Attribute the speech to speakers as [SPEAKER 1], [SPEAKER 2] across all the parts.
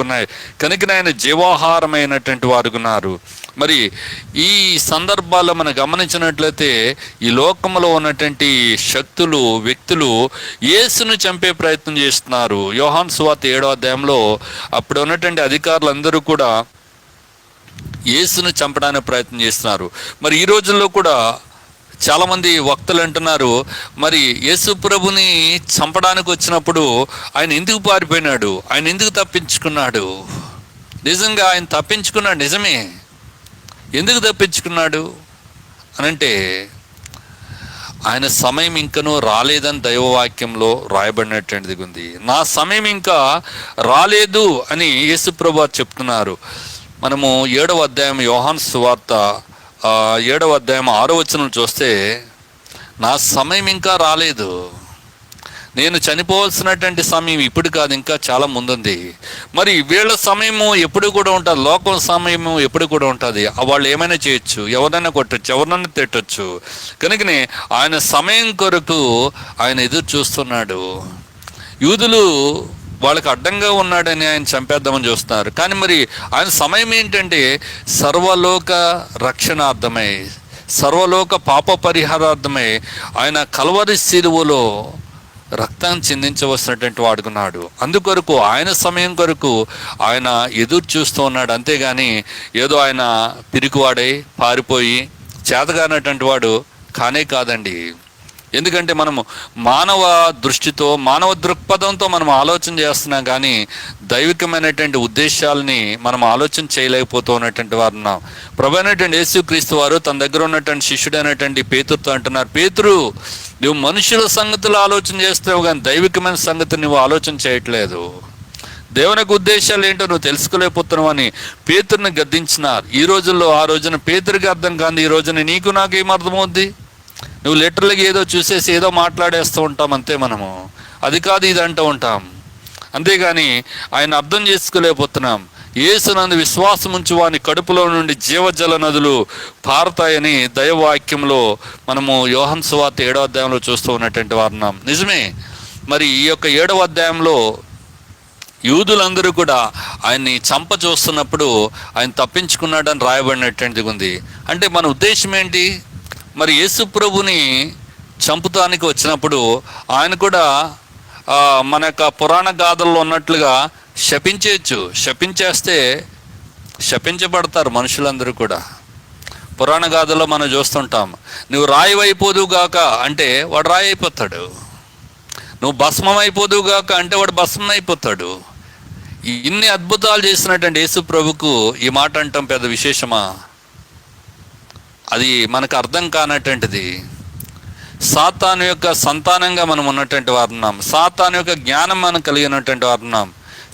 [SPEAKER 1] ఉన్నాయి కనుక ఆయన జీవాహారమైనటువంటి వారు ఉన్నారు. మరి ఈ సందర్భాల్లో మనం గమనించినట్లయితే ఈ లోకంలో ఉన్నటువంటి శక్తులు, వ్యక్తులు యేసును చంపే ప్రయత్నం చేస్తున్నారు. యోహాను సువార్త 7వ అధ్యాయంలో అప్పుడు ఉన్నటువంటి అధికారులందరూ కూడా యేసును చంపడానికి ప్రయత్నం చేస్తున్నారు. మరి ఈ రోజుల్లో కూడా చాలామంది వక్తలు అంటున్నారు, మరి యేసు ప్రభుని చంపడానికి వచ్చినప్పుడు ఆయన ఎందుకు పారిపోయినాడు, ఆయన ఎందుకు తప్పించుకున్నాడు? నిజంగా ఆయన తప్పించుకున్నాడు, నిజమే. ఎందుకు తప్పించుకున్నాడు అనంటే ఆయన సమయం ఇంకనూ రాలేదని దైవవాక్యంలో రాయబడినటువంటిది ఉంది. నా సమయం ఇంకా రాలేదు అని యేసు ప్రభు చెప్తున్నారు. మనము 7వ అధ్యాయం యోహాను సువార్త 7వ అధ్యాయం 6వ వచనం చూస్తే, నా సమయం ఇంకా రాలేదు, నేను చనిపోవాల్సినటువంటి సమయం ఇప్పుడు కాదు, ఇంకా చాలా ముందుంది. మరి వీళ్ళ సమయము ఎప్పుడు కూడా ఉంటుంది, లోకం సమయము ఎప్పుడు కూడా ఉంటుంది. వాళ్ళు ఏమైనా చేయొచ్చు, ఎవరినైనా కొట్టచ్చు, ఎవరినైనా తిట్టచ్చు. కనుకనే ఆయన సమయం కొరకు ఆయన ఎదురు చూస్తున్నాడు. యూదులు వాళ్ళకి అడ్డంగా ఉన్నాడని ఆయన చంపేద్దామని చూస్తున్నారు. కానీ మరి ఆయన సమయం ఏంటంటే సర్వలోక రక్షణార్థమై, సర్వలోక పాప పరిహారార్థమై ఆయన కల్వరి శిలువలో రక్తాన్ని చిందించవలసినటువంటి వాడుకున్నాడు. అందుకొరకు ఆయన సమయం కొరకు ఆయన ఎదురు చూస్తూ ఉన్నాడు. అంతేగాని ఏదో ఆయన పిరికివాడై పారిపోయి చేతగానటువంటి వాడు కానే కాదండి. ఎందుకంటే మనము మానవ దృష్టితో, మానవ దృక్పథంతో మనం ఆలోచన చేస్తున్నాం, కానీ దైవికమైనటువంటి ఉద్దేశాలని మనం ఆలోచన చేయలేకపోతూ ఉన్నటువంటి వారు ఉన్నాం. ప్రభు అయినటువంటి యేసుక్రీస్తు వారు తన దగ్గర ఉన్నటువంటి శిష్యుడైనటువంటి పేతురుతో అంటున్నారు, పేతురు, నువ్వు మనుషుల సంగతులు ఆలోచన చేస్తావు కానీ దైవికమైన సంగతి నువ్వు ఆలోచన చేయట్లేదు. దేవునికి ఉద్దేశాలు ఏంటో నువ్వు తెలుసుకోలేకపోతున్నావు అని పేతురుని గద్దించినారు. ఈ రోజుల్లో ఆ రోజున పేతురికి అర్థం కాదు, ఈ రోజున నీకు నాకు ఏం అర్థమవుద్ది? నువ్వు లిటరల్గా ఏదో చూసేసి ఏదో మాట్లాడేస్తూ ఉంటాం అంతే. మనము అది కాదు ఇది అంటూ ఉంటాం, అంతేగాని ఆయన అర్థం చేసుకోలేకపోతున్నాం. యేసునందు విశ్వాసం ఉంచు వాని కడుపులో నుండి జీవజల నదులు పారుతాయని దైవవాక్యంలో మనము యోహాను సువార్త 7వ అధ్యాయంలో చూస్తూ ఉన్నటువంటి వారున్నాం. నిజమే. మరి ఈ యొక్క 7వ అధ్యాయంలో యూదులందరూ కూడా ఆయన్ని చంప చూస్తున్నప్పుడు ఆయన తప్పించుకున్నాడని రాయబడినటువంటిది ఉంది. అంటే మన ఉద్దేశం ఏంటి? మరి యేసు ప్రభుని చంపుతానికి వచ్చినప్పుడు ఆయన కూడా మన యొక్క పురాణ గాథల్లో ఉన్నట్లుగా శపించేయచ్చు. శపించేస్తే శపించబడతారు మనుషులందరూ కూడా. పురాణ గాథల్లో మనం చూస్తుంటాం, నువ్వు రాయి అయిపోదువు గాక అంటే వాడు రాయి అయిపోతాడు, నువ్వు భస్మం అయిపోదువు గాక అంటే వాడు భస్మం అయిపోతాడు. ఇన్ని అద్భుతాలు చేసినటువంటి యేసు ప్రభుకు ఈ మాట అంటాం పెద్ద విశేషమా? అది మనకు అర్థం కానటువంటిది. సాతాను యొక్క సంతానంగా మనం ఉన్నటువంటి వారు ఉన్నాం. సాతాను యొక్క జ్ఞానం మనం కలిగినటువంటి వారు ఉన్నాం.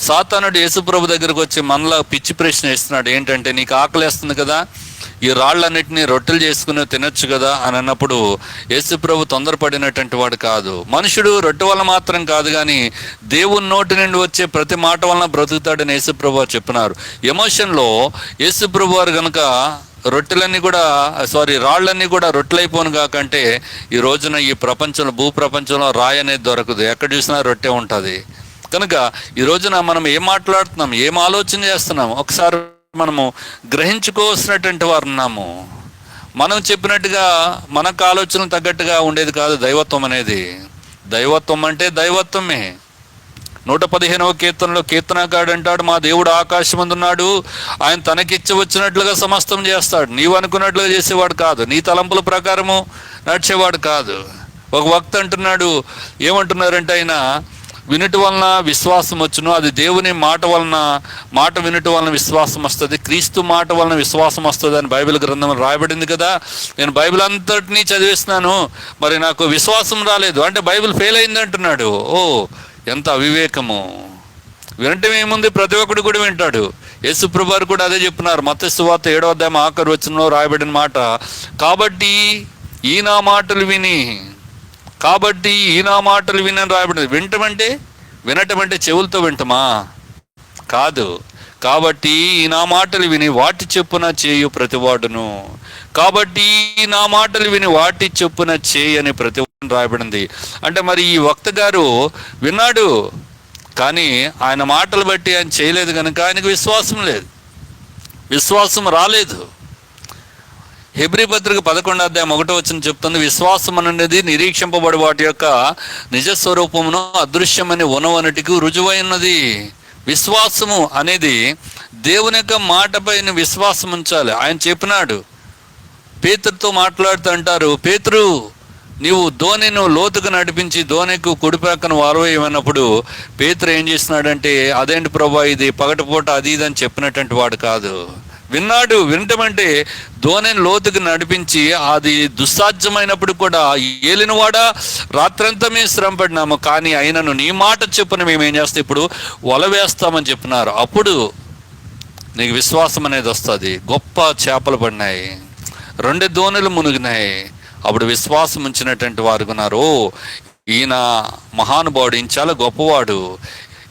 [SPEAKER 1] సాతానుడు యేసు ప్రభు దగ్గరకు వచ్చి మనలో పిచ్చి ప్రశ్న వేస్తున్నాడు. ఏంటంటే, నీకు ఆకలి వేస్తుంది కదా, ఈ రాళ్ళన్నిటినీ రొట్టెలు చేసుకుని తినొచ్చు కదా అని అన్నప్పుడు యేసు ప్రభు తొందరపడినటువంటి వాడు కాదు. మనుషుడు రొట్టె వల్ల మాత్రం కాదు కానీ దేవుని నోటి నుండి వచ్చే ప్రతి మాట వలన బ్రతుకుతాడని యేసు ప్రభు వారు చెప్పినారు. ఎమోషన్లో యేసు ప్రభు వారు కనుక రాళ్ళన్నీ కూడా రొట్టెలైపోను కాకంటే ఈ రోజున ఈ ప్రపంచంలో, భూప్రపంచంలో రాయి అనేది దొరకదు, ఎక్కడ చూసినా రొట్టె ఉంటుంది. కనుక ఈ రోజున మనం ఏం మాట్లాడుతున్నాం, ఏం ఆలోచన చేస్తున్నాం ఒకసారి మనము గ్రహించుకోవాల్సినటువంటి వారు ఉన్నాము. మనం చెప్పినట్టుగా మనకు ఆలోచనలు తగ్గట్టుగా ఉండేది కాదు దైవత్వం అనేది. దైవత్వం అంటే దైవత్వమే. 115వ కీర్తనలో కీర్తనకాడు అంటాడు, మా దేవుడు ఆకాశమందున్నాడు, ఆయన తనకిచ్చి వచ్చినట్లుగా సమస్తం చేస్తాడు. నీవు అనుకున్నట్లుగా చేసేవాడు కాదు, నీ తలంపుల ప్రకారము నడిచేవాడు కాదు. ఒక వక్త అంటున్నాడు, ఏమంటున్నారంటే ఆయన వినుటి వలన విశ్వాసం వచ్చును, అది దేవుని మాట వలన, మాట వినుటి వలన విశ్వాసం వస్తుంది, క్రీస్తు మాట వలన విశ్వాసం వస్తుంది అని బైబిల్ గ్రంథంలో రాయబడింది కదా. నేను బైబిల్ అంతటినీ చదివేస్తున్నాను, మరి నాకు విశ్వాసం రాలేదు అంటే బైబిల్ ఫెయిల్ అయింది అంటున్నాడు. ఓ ఎంత అవివేకము! వినటం ఏముంది, ప్రతి ఒక్కడు కూడా వింటాడు. యేసు ప్రభు వారు కూడా అదే చెప్తున్నారు. మత్తయి సువార్త 7వ అధ్యాయం ఆఖరి వచనంలో రాయబడిన మాట, కాబట్టి ఈ నా మాటలు విని అని రాయబడింది. వినటం అంటే చెవులతో వింటమా? కాదు. కాబట్టి ఈ నా మాటలు విని వాటి చొప్పున చేయు ప్రతివాడును, కాబట్టి నా మాటలు విని వాటి చొప్పున చేయని ప్రతివాడు రాయబడింది. అంటే మరి ఈ వక్త గారు విన్నాడు, కానీ ఆయన మాటలు బట్టి ఆయన చేయలేదు కనుక ఆయనకు విశ్వాసం లేదు, విశ్వాసం రాలేదు. హెబ్రీ పత్రిక 11:1 చెప్తుంది, విశ్వాసం అనేది నిరీక్షింపబడి వాటి యొక్క నిజస్వరూపమును అదృశ్యమని ఉన్నవనటికి రుజువైనది. విశ్వాసము అనేది దేవుని యొక్క మాటపైన విశ్వాసం ఉంచాలి. ఆయన చెప్పినాడు, పేతురుతో మాట్లాడుతూ అంటారు, పేతురు నీవు ధోనిను లోతుకు నడిపించి ధోనికి కుడిపక్కన వారవేయమన్నప్పుడు పేతురు ఏం చేస్తున్నాడంటే, అదేంటి ప్రభా ఇది పగటిపూట అది ఇది అని చెప్పినటువంటి వాడు కాదు. విన్నాడు. వినటమంటే ధోనిని లోతుకు నడిపించి అది దుస్సాధ్యమైనప్పుడు కూడా, ఏలినవాడా రాత్రంతా మేము శ్రమ పడినాము కానీ అయినను నీ మాట చెప్పున మేము ఏం చేస్తాం, ఇప్పుడు వల వేస్తామని చెప్పినారు. అప్పుడు నీకు విశ్వాసం అనేది వస్తుంది. గొప్ప చేపలు పడినాయి, 2 ధోనులు మునిగినాయి. అప్పుడు విశ్వాసం ఉంచినటువంటి వారు ఉన్నారు, ఈయన మహానుభావుడు, ఈయన చాలా గొప్పవాడు.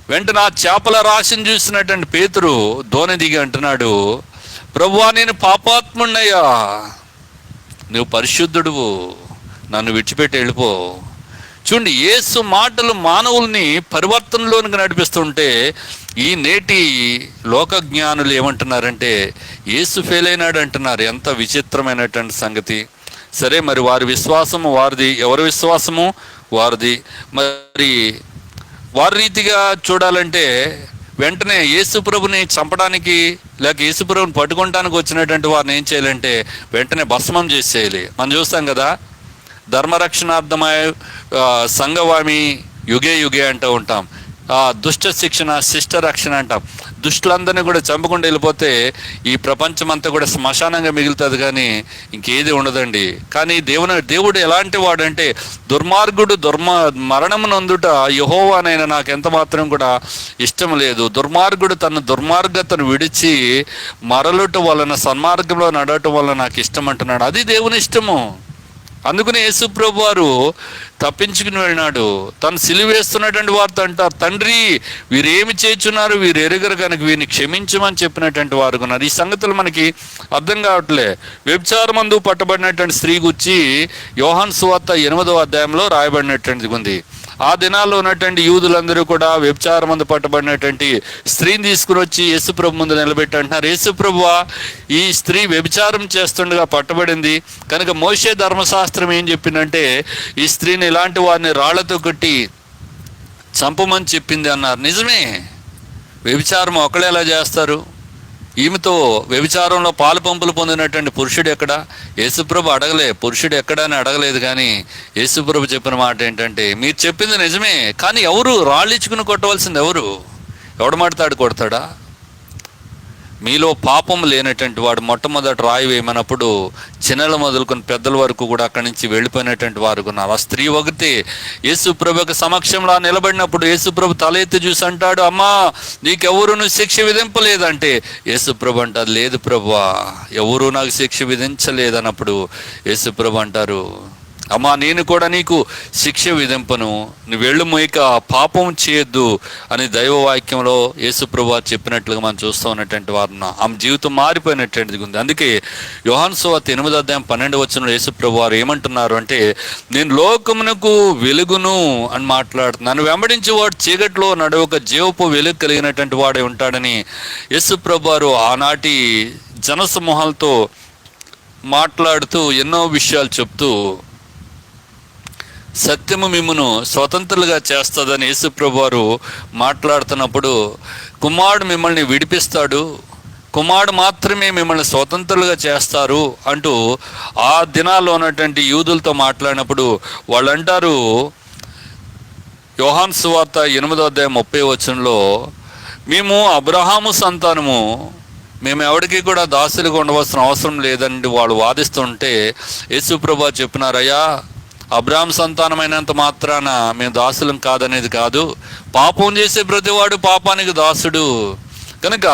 [SPEAKER 1] వెంటనే ఆ చేపల రాశిని చూసినటువంటి పేతురు ధోని దిగి అంటున్నాడు, ప్రభువా నేను పాపాత్మున్నయ్యా, నువ్వు పరిశుద్ధుడువు, నన్ను విడిచిపెట్టి వెళ్ళిపో. చూడండి, యేసు మాటలు మానవుల్ని పరివర్తనలోనికి నడిపిస్తుంటే ఈ నేటి లోక జ్ఞానులు ఏమంటున్నారంటే యేసు ఫెయిల్ అయినాడు అంటున్నారు. ఎంత విచిత్రమైనటువంటి సంగతి. సరే, మరి వారి విశ్వాసము వారిది, ఎవరి విశ్వాసము వారిది. మరి వారి రీతిగా చూడాలంటే వెంటనే యేసుప్రభుని చంపడానికి లేక యేసుప్రభుని పట్టుకోవడానికి వచ్చినటువంటి వారిని ఏం చేయాలంటే వెంటనే భస్మం చేసేయాలి. మనం చూస్తాం కదా, ధర్మరక్షణార్థమై సంఘవామి యుగే యుగే అంటూ ఉంటాం. దుష్ట శిక్షణ శిష్ట రక్షణ అంటాం. దుష్టులందరినీ కూడా చంపకుండా వెళ్ళిపోతే ఈ ప్రపంచం అంతా కూడా శ్మశానంగా మిగులుతుంది, కానీ ఇంకేది ఉండదండి. కానీ దేవుడు ఎలాంటి వాడంటే, దుర్మార్గుడు మరణమునందుట యెహోవానైనా నాకు ఎంత మాత్రం కూడా ఇష్టం లేదు. దుర్మార్గుడు తన దుర్మార్గతను విడిచి మరలుట వలన సన్మార్గంలో నడవటం వలన నాకు ఇష్టం అంటున్నాడు. అది దేవుని ఇష్టము. అందుకని యేసు ప్రభు వారు తప్పించుకుని వెళ్ళినాడు. తను సిలువేస్తున్నటువంటి వారితో అంటారు, తండ్రి వీరేమి చేయుచున్నారు, వీరు ఎరుగరు కనుక వీరిని క్షమించమని చెప్పినటువంటి వారు ఉన్నారు. ఈ సంగతులు మనకి అర్థం కావట్లే. వ్యభిచారమందు పట్టబడినటువంటి స్త్రీ గురించి యోహాను సువార్త 8వ అధ్యాయంలో రాయబడినటువంటిది ఉంది. ఆ దినాల్లో ఉన్నటువంటి యూదులందరూ కూడా వ్యభిచారమందు పట్టబడినటువంటి స్త్రీని తీసుకుని వచ్చి యేసుప్రభు ముందు నిలబెట్టి అంటున్నారు, యేసుప్రభువా ఈ స్త్రీ వ్యభిచారం చేస్తుండగా పట్టబడింది కనుక మోషే ధర్మశాస్త్రం ఏం చెప్పిందంటే ఈ స్త్రీని ఇలాంటి వారిని రాళ్లతో కొట్టి చంపమని చెప్పింది అన్నారు. నిజమే, వ్యభిచారం ఒకళ్ళు ఎలా చేస్తారు? ఈమెతో వ్యభిచారంలో పాలు పంపులు పొందినటువంటి పురుషుడు ఎక్కడ? యేసుప్రభు అడగలే, పురుషుడు ఎక్కడ అని అడగలేదు. కానీ యేసుప్రభు చెప్పిన మాట ఏంటంటే, మీరు చెప్పింది నిజమే, కానీ ఎవరు రాళ్ళిచ్చుకుని కొట్టవలసింది ఎవడు మాడతాడు కొడతాడా? మీలో పాపం లేనటువంటి వాడు మొట్టమొదటి రాయి వేయమన్నప్పుడు చిన్నల మొదలుకొని పెద్దల వరకు కూడా అక్కడి నుంచి వెళ్ళిపోయినటువంటి వారు ఉన్నారు. ఆ స్త్రీ ఒకటి యేసుప్రభు సమక్షంలో నిలబడినప్పుడు యేసుప్రభు తల ఎత్తి చూసి అంటాడు, అమ్మా నీకెవరు శిక్ష విధింపలేదంటే యేసుప్రభు అంటారు, లేదు ప్రభువా ఎవరు నాకు శిక్ష విధించలేదన్నప్పుడు యేసుప్రభు అంటారు, అమ్మా నేను కూడా నీకు శిక్ష విధింపను, నువ్వు వెళ్ళుము, ఇక పాపం చేయొద్దు అని దైవవాక్యంలో యేసుప్రభు వారు చెప్పినట్లుగా మనం చూస్తూ ఉన్నటువంటి వారు ఆమె జీవితం మారిపోయినటువంటిది ఉంది. అందుకే యోహాను సువార్త 8వ అధ్యాయం 12వ వచనంలో యేసుప్రభు వారు ఏమంటున్నారు అంటే, నేను లోకమునకు వెలుగును అని మాట్లాడుతున్నాను, నన్ను వెంబడించేవాడు చీకట్లో నడవక జీవపు వెలుగు కలిగినటువంటి వాడే ఉంటాడని యేసుప్రభు వారు ఆనాటి జనసమూహాలతో మాట్లాడుతూ ఎన్నో విషయాలు చెప్తూ సత్యము మిమ్మును స్వతంత్రులుగా చేస్తుందని యేసుప్రభు వారు మాట్లాడుతున్నప్పుడు, కుమారుడు మిమ్మల్ని విడిపిస్తాడు, కుమారుడు మాత్రమే మిమ్మల్ని స్వతంత్రులుగా చేస్తారు అంటూ ఆ దినాల్లో ఉన్నటువంటి యూదులతో మాట్లాడినప్పుడు వాళ్ళు అంటారు, యోహాను సువార్త 8వ అధ్యాయం 30వ వచనంలో, మేము అబ్రహాము సంతానము, మేము ఎవరికి కూడా దాసులుగా ఉండవలసిన అవసరం లేదని వాళ్ళు వాదిస్తుంటే యేసుప్రభు చెప్పినారయ్యా, అబ్రాహాము సంతానమైనంత మాత్రాన మేము దాసులం కాదనేది కాదు, పాపం చేసే ప్రతివాడు పాపానికి దాసుడు. కనుక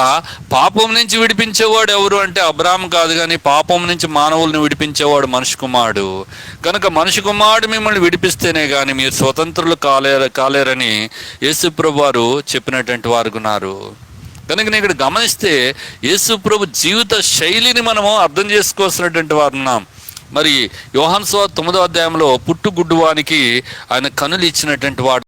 [SPEAKER 1] పాపం నుంచి విడిపించేవాడు ఎవరు అంటే అబ్రాహాము కాదు, కానీ పాపం నుంచి మానవుల్ని విడిపించేవాడు మనిషి కుమారుడు. కనుక మనిషి కుమారుడు మిమ్మల్ని విడిపిస్తేనే కానీ మీరు స్వతంత్రులు కాలేరని యేసుప్రభు వారు చెప్పినటువంటి వారు ఉన్నారు. కనుక ఇక్కడ గమనిస్తే యేసుప్రభు జీవిత శైలిని మనము అర్థం చేసుకోవాల్సినటువంటి వారు ఉన్నాం. మరి యోహాను సువార్త 9వ అధ్యాయంలో పుట్టుగుడ్డువానికి ఆయన కనులు ఇచ్చినటువంటి వాడు